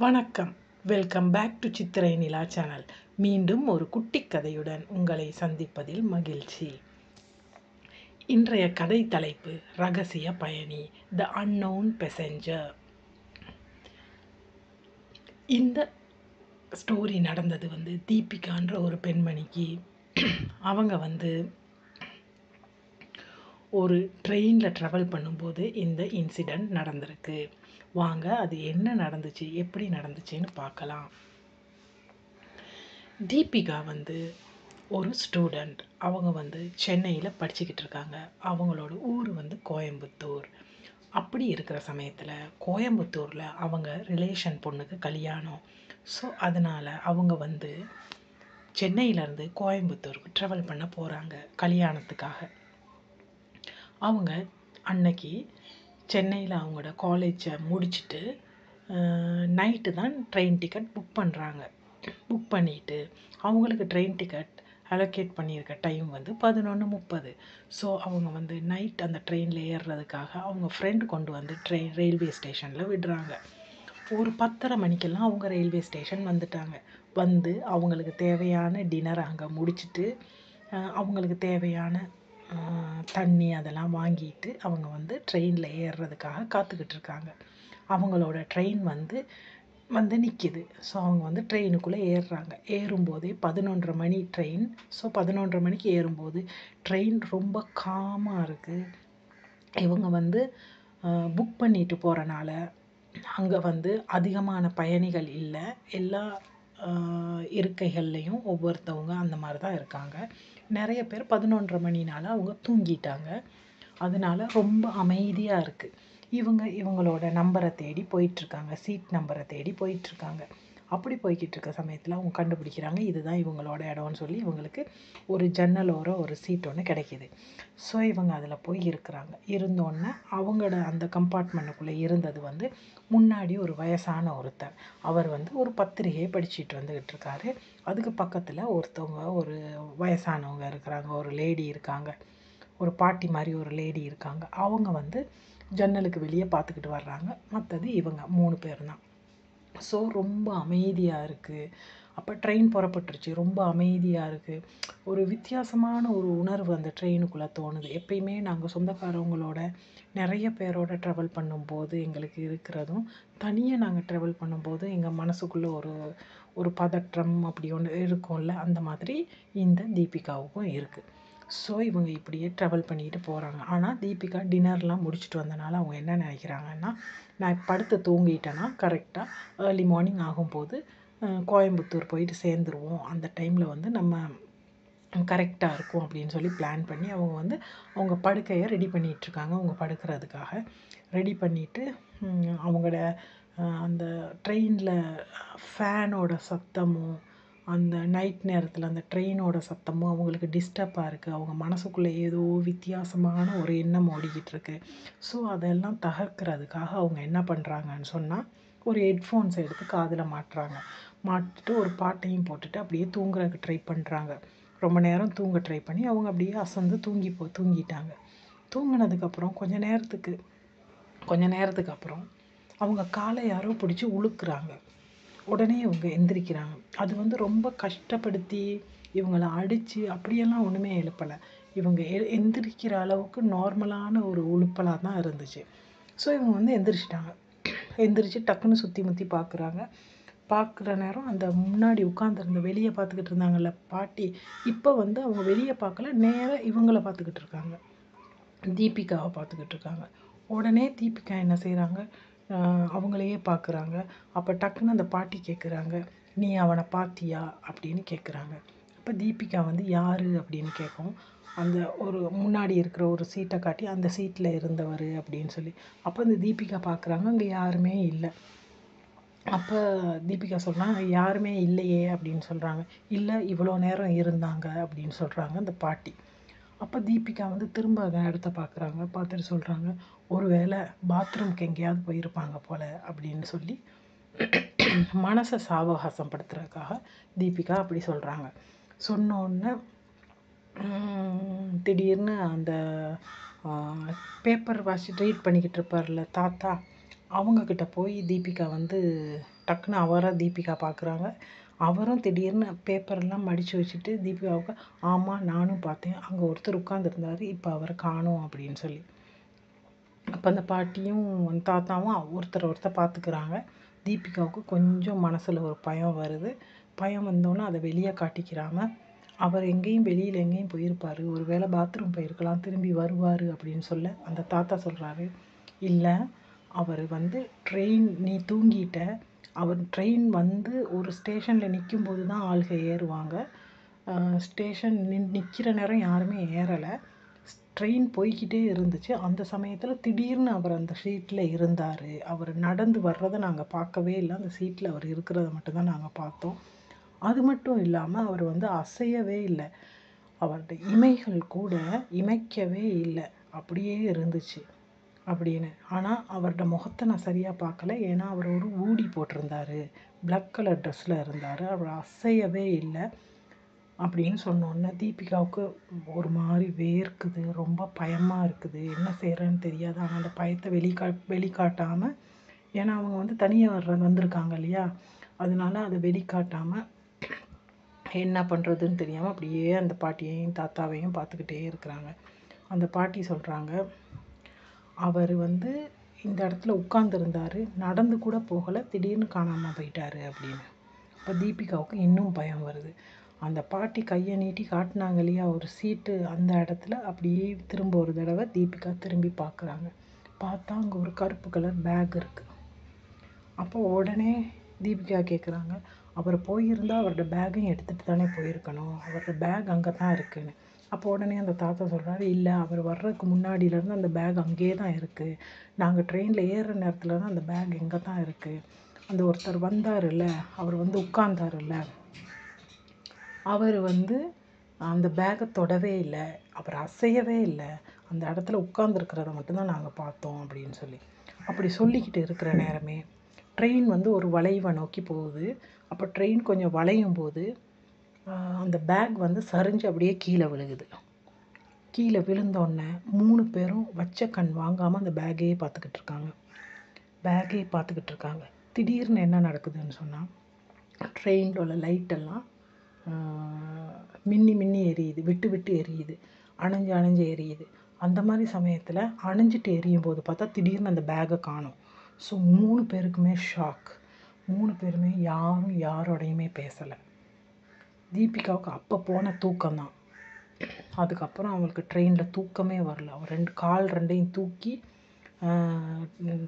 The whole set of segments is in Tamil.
வணக்கம். Welcome back to Chithirai Nila channel. மீண்டும் ஒரு குட்டி கதையுடன் உங்களை சந்திப்பதில் மகிழ்ச்சி. இன்றைய கதை தலைப்பு ரகசிய பயணி, த அன்னோன் பேசஞ்சர். இந்த ஸ்டோரி நடந்தது தீபிகான்ற ஒரு பெண்மணிக்கு. அவங்க ஒரு ட்ரெயினில் ட்ராவல் பண்ணும்போது இந்த இன்சிடெண்ட் நடந்திருக்கு. வாங்க அது என்ன நடந்துச்சு, எப்படி நடந்துச்சுன்னு பார்க்கலாம். தீபிகா ஒரு ஸ்டூடெண்ட். அவங்க சென்னையில் படிச்சுக்கிட்டு இருக்காங்க. அவங்களோட ஊர் கோயம்புத்தூர். அப்படி இருக்கிற சமயத்தில் கோயம்புத்தூரில் அவங்க ரிலேஷன் பொண்ணுக்கு கல்யாணம். ஸோ அதனால் அவங்க சென்னையிலேருந்து கோயம்புத்தூருக்கு ட்ராவல் பண்ண போகிறாங்க கல்யாணத்துக்காக. அவங்க அன்னைக்கு சென்னையில் அவங்களோட காலேஜை முடிச்சுட்டு நைட்டு தான் ட்ரெயின் டிக்கெட் புக் பண்ணுறாங்க. புக் பண்ணிவிட்டு அவங்களுக்கு ட்ரெயின் டிக்கெட் அலோகேட் பண்ணியிருக்க டைம் 11:30. ஸோ அவங்க நைட் அந்த ட்ரெயினில் ஏறுறதுக்காக அவங்க ஃப்ரெண்டு கொண்டு ரயில்வே ஸ்டேஷனில் விடுறாங்க. ஒரு 10:30 மணிக்கெல்லாம் அவங்க ரயில்வே ஸ்டேஷன் வந்துட்டாங்க. அவங்களுக்கு தேவையான டின்னர் அங்கே முடிச்சுட்டு அவங்களுக்கு தேவையான தண்ணி அதெல்லாம் வாங்கிட்டு அவங்க ட்ரெயினில் ஏறுறதுக்காக காத்துக்கிட்டு இருக்காங்க. அவங்களோட ட்ரெயின் நிற்கிது. ஸோ அவங்க ட்ரெயினுக்குள்ளே ஏறுறாங்க. ஏறும்போதே 11:30 மணி ட்ரெயின். ஸோ 11:30 மணிக்கு ஏறும்போது ட்ரெயின் ரொம்ப காமாக இருக்குது. இவங்க புக் பண்ணிட்டு போகிறனால அங்கே அதிகமான பயணிகள் இல்லை. எல்லா இருக்கைகள்லையும் ஒவ்வொருத்தவங்க அந்த மாதிரி தான் இருக்காங்க. நிறைய பேர் 11:30 மணினால அவங்க தூங்கிட்டாங்க. அதனால ரொம்ப அமைதியாக இருக்குது. இவங்களோட நம்பரை தேடி போயிட்டுருக்காங்க. சீட் நம்பரை தேடி போயிட்டுருக்காங்க. அப்படி போய்கிட்டு இருக்க சமயத்தில் அவங்க கண்டுபிடிக்கிறாங்க இதுதான் இவங்களோட இடம்னு சொல்லி இவங்களுக்கு ஒரு ஜன்னலோர ஒரு சீட் ஒன்று கிடைக்கிது. ஸோ இவங்க அதில் போய் இருக்கிறாங்க. இருந்தோடனே அவங்களோட அந்த கம்பார்ட்மெண்ட்டுக்குள்ளே இருந்தது முன்னாடி ஒரு வயசான ஒருத்தர். அவர் ஒரு பத்திரிகையை படிச்சுட்டு வந்துக்கிட்டு இருக்காரு. அதுக்கு பக்கத்தில் ஒருத்தவங்க ஒரு வயசானவங்க இருக்கிறாங்க. ஒரு லேடி இருக்காங்க. ஒரு பாட்டி மாதிரி ஒரு லேடி இருக்காங்க. அவங்க ஜன்னலுக்கு வெளியே பார்த்துக்கிட்டு வர்றாங்க. மற்றது இவங்க 3 பேர் தான். ஸோ ரொம்ப அமைதியாக இருக்குது. அப்போ ட்ரெயின் புறப்பட்டுருச்சு. ரொம்ப அமைதியாக இருக்குது. ஒரு வித்தியாசமான ஒரு உணர்வு அந்த ட்ரெயினுக்குள்ளே தோணுது. எப்பயுமே நாங்கள் சொந்தக்காரவங்களோட நிறைய பேரோட ட்ராவல் பண்ணும்போது எங்களுக்கு இருக்கிறதும், தனியாக நாங்கள் ட்ராவல் பண்ணும்போது எங்கள் மனசுக்குள்ளே ஒரு பதற்றம் அப்படி ஒன்று இருக்கும்ல, அந்த மாதிரி இந்த தீபிகாவுக்கும் இருக்குது. ஸோ இவங்க இப்படியே ட்ராவல் பண்ணிக்கிட்டு போகிறாங்க. ஆனால் தீபிகா டின்னர்லாம் முடிச்சுட்டு வந்தனால அவங்க என்ன நினைக்கிறாங்கன்னா, நான் படுத்து தூங்கிட்டேன்னா கரெக்டாக ஏர்லி மார்னிங் ஆகும்போது கோயம்புத்தூர் போயிட்டு சேர்ந்துருவோம். அந்த டைமில் நம்ம கரெக்டாக இருக்கும் அப்படின்னு சொல்லி பிளான் பண்ணி அவங்க அவங்க படுக்கையை ரெடி பண்ணிகிட்ருக்காங்க. அவங்க படுக்கிறதுக்காக ரெடி பண்ணிவிட்டு அவங்களோட அந்த ட்ரெயினில் ஃபேனோட சத்தமும் அந்த நைட் நேரத்தில் அந்த ட்ரெயினோட சத்தமும் அவங்களுக்கு டிஸ்டர்பாக இருக்குது. அவங்க மனசுக்குள்ளே ஏதோ வித்தியாசமான ஒரு எண்ணம் ஓடிக்கிட்டு இருக்கு. ஸோ அதெல்லாம் தகர்க்கிறதுக்காக அவங்க என்ன பண்ணுறாங்கன்னு சொன்னால், ஒரு ஹெட்ஃபோன்ஸ் எடுத்து காதில் மாட்டுறாங்க. மாட்டிட்டு ஒரு பாட்டையும் போட்டுட்டு அப்படியே தூங்குறதுக்கு ட்ரை பண்ணுறாங்க. ரொம்ப நேரம் தூங்க ட்ரை பண்ணி அவங்க அப்படியே அசந்து தூங்கிட்டாங்க. தூங்கினதுக்கப்புறம் கொஞ்ச நேரத்துக்கு அப்புறம் அவங்க காலை யாரோ பிடிச்சி உழுக்குறாங்க. உடனே இவங்க எந்திரிக்கிறாங்க. அது ரொம்ப கஷ்டப்படுத்தி இவங்கள அடித்து அப்படியெல்லாம் ஒன்றுமே எழுப்பலை. இவங்க எந்திரிக்கிற அளவுக்கு நார்மலான ஒரு உழுப்பலாக தான் இருந்துச்சு. ஸோ இவங்க எந்திரிச்சிட்டாங்க. எந்திரிச்சு டக்குன்னு சுற்றி முற்றி பார்க்குற நேரம் அந்த முன்னாடி உட்காந்துருந்த வெளியே பார்த்துக்கிட்டு இருந்தாங்கல்ல பாட்டி, இப்போ அவங்க வெளியே பார்க்கல, நேராக இவங்கள பார்த்துக்கிட்டு இருக்காங்க. தீபிகாவை பார்த்துக்கிட்டு இருக்காங்க. உடனே தீபிகா என்ன செய்கிறாங்க, அவங்களையே பார்க்குறாங்க. அப்போ டக்குன்னு அந்த பாட்டி கேட்குறாங்க, நீ அவனை பார்த்தியா அப்படின்னு கேட்குறாங்க. அப்போ தீபிகா யார் அப்படின்னு கேட்கும். அந்த ஒரு முன்னாடி இருக்கிற ஒரு சீட்டை காட்டி அந்த சீட்டில் இருந்தவர் அப்படின்னு சொல்லி. அப்போ இந்த தீபிகா பார்க்குறாங்க, அங்கே யாருமே இல்லை. அப்போ தீபிகா சொல்கிறாங்க, யாருமே இல்லையே அப்படின்னு சொல்கிறாங்க. இல்லை, இவ்வளோ நேரம் இருந்தாங்க அப்படின்னு சொல்கிறாங்க அந்த பாட்டி. அப்போ தீபிகா திரும்ப அந்த இடத்த பார்க்குறாங்க. பார்த்துட்டு சொல்கிறாங்க, ஒரு வேளை பாத்ரூம்க்கு எங்கேயாவது போயிருப்பாங்க போல் அப்படின்னு சொல்லி மனசை சாவகாசப்படுத்துறதுக்காக தீபிகா அப்படி சொல்கிறாங்க. சொன்னோன்னே திடீர்னு அந்த பேப்பர் வாசிட்டு ரீட் பண்ணிக்கிட்டு இருப்பார்ல தாத்தா, அவங்கக்கிட்ட போய் தீபிகா டக்குன்னு அவரை தீபிகா பார்க்குறாங்க. அவரும் திடீர்னு பேப்பரெல்லாம் மடித்து வச்சுட்டு தீபிகாவுக்கு, ஆமாம் நானும் பார்த்தேன், அங்கே ஒருத்தர் உட்காந்துருந்தாரு, இப்போ அவரை காணோம் அப்படின்னு சொல்லி. அப்போ அந்த பாட்டியும் தாத்தாவும் ஒருத்தர் பார்த்துக்கிறாங்க. தீபிகாவுக்கு கொஞ்சம் மனசில் ஒரு பயம் வருது. பயம் வந்தோன்னே அதை வெளியே காட்டிக்கிறாம, அவர் எங்கேயும் வெளியில் எங்கேயும் போயிருப்பார், ஒரு வேளை பாத்ரூம் போயிருக்கலாம், திரும்பி வருவார் அப்படின்னு சொல்ல அந்த தாத்தா சொல்கிறாரு, இல்லை அவர் ட்ரெயின் நீ தூங்கிட்ட, அவர் ட்ரெயின் ஒரு ஸ்டேஷனில் நிற்கும்போது தான் ஆள்க ஏறுவாங்க. ஸ்டேஷன் நிற்கிற நேரம் யாருமே ஏறலை. ட்ரெயின் போய்கிட்டே இருந்துச்சு. அந்த சமயத்தில் திடீர்னு அவர் அந்த சீட்டில் இருந்தார். அவர் நடந்து வர்றதை நாங்கள் பார்க்கவே இல்லை. அந்த சீட்டில் அவர் இருக்கிறத மட்டும்தான் நாங்கள் பார்த்தோம். அது மட்டும் இல்லாமல் அவர் அசையவே இல்லை. அவருடைய இமைகள் கூட இமைக்கவே இல்லை, அப்படியே இருந்துச்சு அப்படின்னு. ஆனால் அவரோட முகத்தை நான் சரியாக பார்க்கல, ஏன்னா அவர் ஒரு ஊடி போட்டிருந்தாரு, பிளாக் கலர் ட்ரெஸ்ஸில் இருந்தார், அவர் அசையவே இல்லை அப்படின்னு சொன்னோன்னே தீபிகாவுக்கு ஒரு மாதிரி வேர்க்குது, ரொம்ப பயமாக இருக்குது, என்ன செய்கிறேன்னு தெரியாது. ஆனால் அந்த பயத்தை வெளிக்காட்டாமல், ஏன்னா அவங்க தனியாக வந்திருக்காங்க இல்லையா, அதனால அதை வெளிக்காட்டாமல் என்ன பண்ணுறதுன்னு தெரியாமல் அப்படியே அந்த பாட்டியையும் தாத்தாவையும் பார்த்துக்கிட்டே இருக்கிறாங்க. அந்த பாட்டி சொல்கிறாங்க, அவர் இந்த இடத்துல உட்காந்துருந்தார், நடந்து கூட போகலை, திடீர்னு காணாமல் போயிட்டார் அப்படின்னு. இப்போ தீபிகாவுக்கு இன்னும் பயம் வருது. அந்த பாட்டி கையை நீட்டி காட்டினாங்க இல்லையா ஒரு சீட்டு, அந்த இடத்துல அப்படியே திரும்ப ஒரு தடவை தீபிகா திரும்பி பார்க்குறாங்க. பார்த்தா அங்கே ஒரு கருப்பு கலர் பேக் இருக்குது. அப்போ உடனே தீபிகா கேட்குறாங்க, அவர் போயிருந்தால் அவரோட பேக்கையும் எடுத்துகிட்டு தானே போயிருக்கணும், அவரோட பேக் அங்கே தான் இருக்குன்னு. அப்போ உடனே அந்த தாத்தா சொல்கிறாரு, இல்லை அவர் வர்றதுக்கு முன்னாடியிலேருந்து அந்த பேக் அங்கேயே தான் இருக்குது, நாங்கள் ட்ரெயினில் ஏறுற நேரத்தில் தான் அந்த பேக் எங்கே தான் இருக்குது, அந்த ஒருத்தர் வந்தார்ல, அவர் உட்கார்ந்தாருல்ல, அவர் அந்த பேக்கை தொடவே இல்லை, அவர் அசையவே இல்லை, அந்த இடத்துல உட்கார்ந்துருக்கிறத மட்டும்தான் நாங்கள் பார்த்தோம் அப்படின்னு சொல்லி. அப்படி சொல்லிக்கிட்டு இருக்கிற நேரமே ட்ரெயின் ஒரு வளைவை நோக்கி போகுது. அப்போ ட்ரெயின் கொஞ்சம் வளையும் போது அந்த பேக் சரிஞ்சு அப்படியே கீழே விழுகுது. கீழே விழுந்தோடனே 3 பேரும் வச்ச கண் வாங்காமல் அந்த பேக்கையே பார்த்துக்கிட்டு இருக்காங்க. திடீர்னு என்ன நடக்குதுன்னு சொன்னால், ட்ரெயினில் உள்ள லைட்டெல்லாம் மின்னி மின்னி எரியுது, விட்டு விட்டு எரியுது, அணைஞ்சு எரியுது. அந்த மாதிரி சமயத்தில் அணைஞ்சிட்டு எரியும் போது பார்த்தா திடீர்னு அந்த பேக்கை காணோம். ஸோ 3 பேருக்குமே ஷாக். 3 பேருமே யாரும் யாரோடையுமே பேசலை. தீபிகாவுக்கு அப்போ போன தூக்கம்தான். அதுக்கப்புறம் அவங்களுக்கு ட்ரெயினில் தூக்கமே வரல. அவர் கால் ரெண்டையும் தூக்கி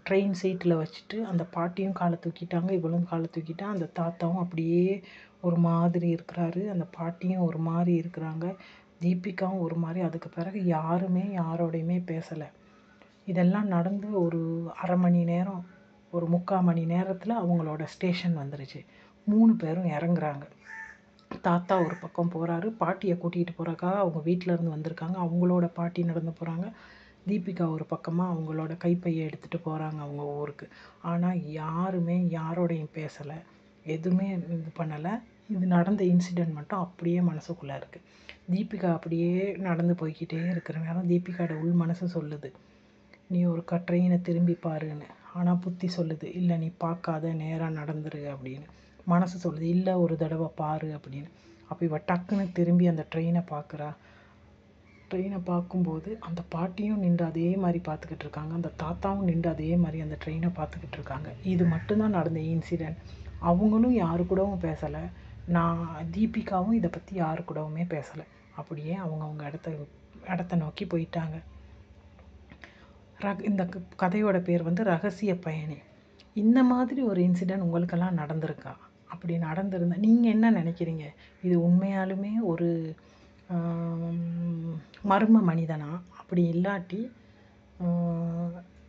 ட்ரெயின் சீட்டில் வச்சுட்டு, அந்த பாட்டியும் காலை தூக்கிட்டாங்க, இவளும் காலை தூக்கிட்டா. அந்த தாத்தாவும் அப்படியே ஒரு மாதிரி இருக்கிறாரு, அந்த பாட்டியும் ஒரு மாதிரி இருக்கிறாங்க, தீபிகாவும் ஒரு மாதிரி. அதுக்கு பிறகு யாருமே யாரோடையுமே பேசலை. இதெல்லாம் நடந்து ஒரு அரை மணி நேரம், ஒரு 3/4 மணி நேரத்தில் அவங்களோட ஸ்டேஷன் வந்துருச்சு. 3 பேரும் இறங்குறாங்க. தாத்தா ஒரு பக்கம் போகிறாரு, பாட்டியை கூட்டிகிட்டு போகிறக்காக அவங்க வீட்டிலேருந்து வந்திருக்காங்க, அவங்களோட பாட்டி நடந்து போகிறாங்க. தீபிகா ஒரு பக்கமாக அவங்களோட கைப்பையை எடுத்துகிட்டு போகிறாங்க அவங்க ஊருக்கு. ஆனால் யாருமே யாரோடையும் பேசலை, எதுவுமே இது பண்ணலை. இது நடந்த இன்சிடெண்ட் மட்டும் அப்படியே மனசுக்குள்ளே இருக்குது. தீபிகா அப்படியே நடந்து போய்கிட்டே இருக்கிற நேரம் தீபிகாவோட உள் மனசு சொல்லுது, நீ ஒரு ட்ரெயினை திரும்பி பாருன்னு. ஆனால் புத்தி சொல்லுது, இல்லை நீ பார்க்காத, நேராக நடந்துரு அப்படின்னு. மனசு சொல்லுது, இல்லை ஒரு தடவை பாரு அப்படின்னு. அப்போ இவ டக்குன்னு திரும்பி அந்த ட்ரெயினை பார்க்குறா. ட்ரெயினை பார்க்கும்போது அந்த பாட்டியும் நின்று அதே மாதிரி பார்த்துக்கிட்டு இருக்காங்க, அந்த தாத்தாவும் நின்று அதே மாதிரி அந்த ட்ரெயினை பார்த்துக்கிட்டு இருக்காங்க. இது மட்டும்தான் நடந்த இன்சிடெண்ட். அவங்களும் யாரு கூடவும் பேசலை, தீபிகாவும் இதை பற்றி யாரு கூடவுமே பேசலை. அப்படியே அவங்கவுங்க இடத்த நோக்கி போயிட்டாங்க. இந்த கதையோட பேர் ரகசிய பயணி. இந்த மாதிரி ஒரு இன்சிடெண்ட் உங்களுக்கெல்லாம் நடந்திருக்கா? அப்படி நடந்திருந்தால் நீங்கள் என்ன நினைக்கிறீங்க? இது உண்மையாலுமே ஒரு மர்ம மனிதனா? அப்படி இல்லாட்டி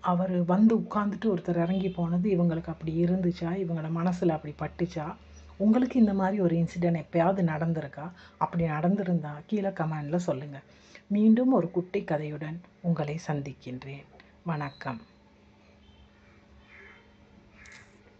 அவர் உட்காந்துட்டு ஒருத்தர் இறங்கி போனது இவங்களுக்கு அப்படி இருந்துச்சா? இவங்களோட மனசில் அப்படி பட்டுச்சா? உங்களுக்கு இந்த மாதிரி ஒரு இன்சிடெண்ட் எப்போயாவது நடந்திருக்கா? அப்படி நடந்திருந்தா கீழே கமெண்டில் சொல்லுங்கள். மீண்டும் ஒரு குட்டி கதையுடன் உங்களை சந்திக்கின்றேன். வணக்கம்.